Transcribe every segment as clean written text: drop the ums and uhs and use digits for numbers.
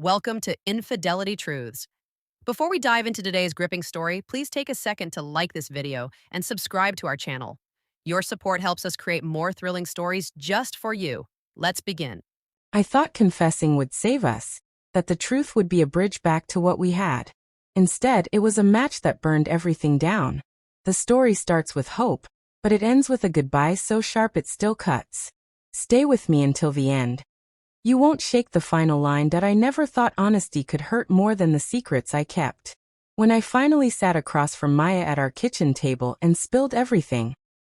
Welcome to Infidelity Truths. Before we dive into today's gripping story, please take a second to like this video and subscribe to our channel. Your support helps us create more thrilling stories just for you. Let's begin. I thought confessing would save us, that the truth would be a bridge back to what we had. Instead, it was a match that burned everything down. The story starts with hope, but it ends with a goodbye so sharp it still cuts. Stay with me until the end. You won't shake the final line that I never thought honesty could hurt more than the secrets I kept. When I finally sat across from Maya at our kitchen table and spilled everything,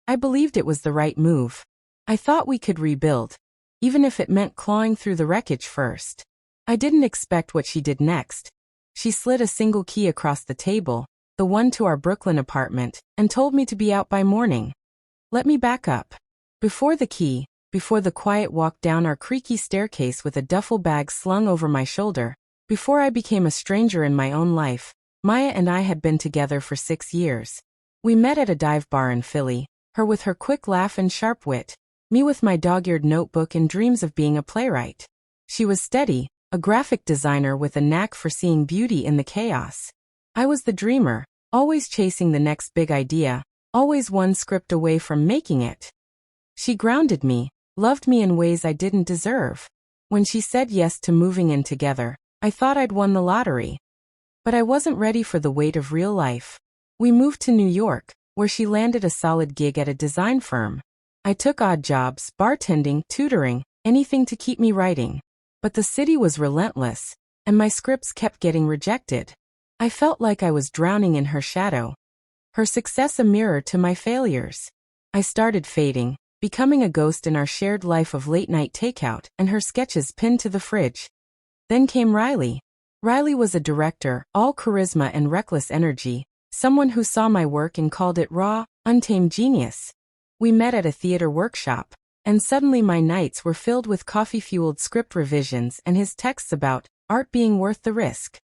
I believed it was the right move. I thought we could rebuild, even if it meant clawing through the wreckage first. I didn't expect what she did next. She slid a single key across the table, the one to our Brooklyn apartment, and told me to be out by morning. Let me back up. Before the quiet walk down our creaky staircase with a duffel bag slung over my shoulder, before I became a stranger in my own life, Maya and I had been together for 6 years. We met at a dive bar in Philly, her with her quick laugh and sharp wit, me with my dog-eared notebook and dreams of being a playwright. She was steady, a graphic designer with a knack for seeing beauty in the chaos. I was the dreamer, always chasing the next big idea, always one script away from making it. She grounded me, loved me in ways I didn't deserve. When she said yes to moving in together, I thought I'd won the lottery. But I wasn't ready for the weight of real life. We moved to New York, where she landed a solid gig at a design firm. I took odd jobs, bartending, tutoring, anything to keep me writing. But the city was relentless, and my scripts kept getting rejected. I felt like I was drowning in her shadow. Her success a mirror to my failures. I started fading, becoming a ghost in our shared life of late-night takeout and her sketches pinned to the fridge. Then came Riley. Riley was a director, all charisma and reckless energy, someone who saw my work and called it raw, untamed genius. We met at a theater workshop, and suddenly my nights were filled with coffee-fueled script revisions and his texts about art being worth the risk.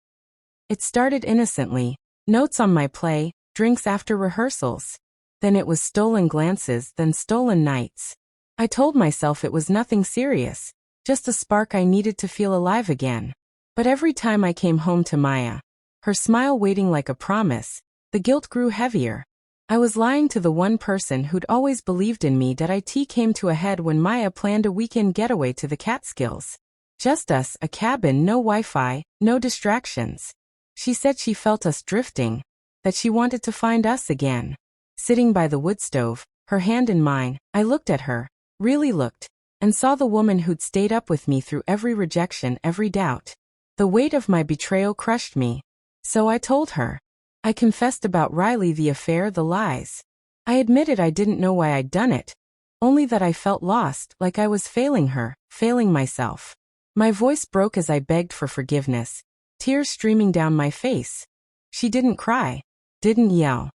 It started innocently, notes on my play, drinks after rehearsals. Then it was stolen glances, then stolen nights. I told myself it was nothing serious, just a spark I needed to feel alive again. But every time I came home to Maya, her smile waiting like a promise, the guilt grew heavier. I was lying to the one person who'd always believed in me. That IT came to a head when Maya planned a weekend getaway to the Catskills. Just us, a cabin, no Wi-Fi, no distractions. She said she felt us drifting, that she wanted to find us again. Sitting by the wood stove, her hand in mine, I looked at her, really looked, and saw the woman who'd stayed up with me through every rejection, every doubt. The weight of my betrayal crushed me. So I told her. I confessed about Riley, the affair, the lies. I admitted I didn't know why I'd done it, only that I felt lost, like I was failing her, failing myself. My voice broke as I begged for forgiveness, tears streaming down my face. She didn't cry, didn't yell.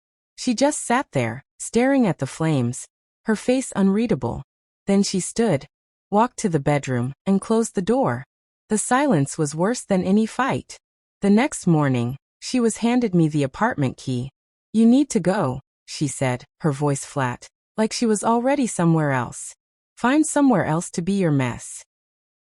She just sat there, staring at the flames, her face unreadable. Then she stood, walked to the bedroom, and closed the door. The silence was worse than any fight. The next morning, she was handed me the apartment key. You need to go, she said, her voice flat, like she was already somewhere else. Find somewhere else to be your mess.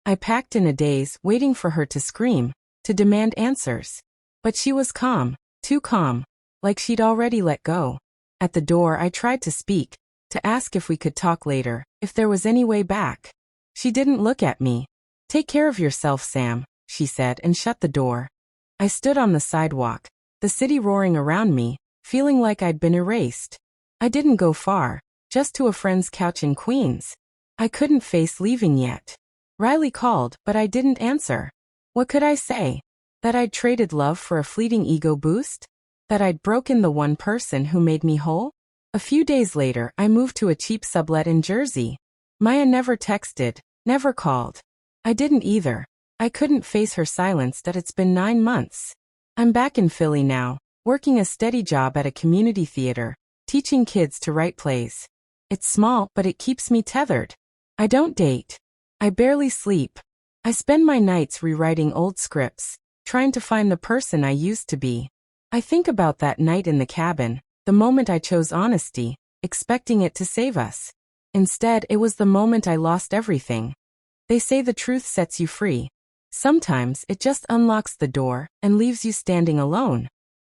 I packed in a daze, waiting for her to scream, to demand answers. But she was calm, too calm. Like she'd already let go. At the door I tried to speak, to ask if we could talk later, if there was any way back. She didn't look at me. Take care of yourself, Sam, she said and shut the door. I stood on the sidewalk, the city roaring around me, feeling like I'd been erased. I didn't go far, just to a friend's couch in Queens. I couldn't face leaving yet. Riley called, but I didn't answer. What could I say? That I'd traded love for a fleeting ego boost? That I'd broken the one person who made me whole? A few days later, I moved to a cheap sublet in Jersey. Maya never texted, never called. I didn't either. I couldn't face her silence. That it's been 9 months. I'm back in Philly now, working a steady job at a community theater, teaching kids to write plays. It's small, but it keeps me tethered. I don't date. I barely sleep. I spend my nights rewriting old scripts, trying to find the person I used to be. I think about that night in the cabin, the moment I chose honesty, expecting it to save us. Instead, it was the moment I lost everything. They say the truth sets you free. Sometimes it just unlocks the door and leaves you standing alone.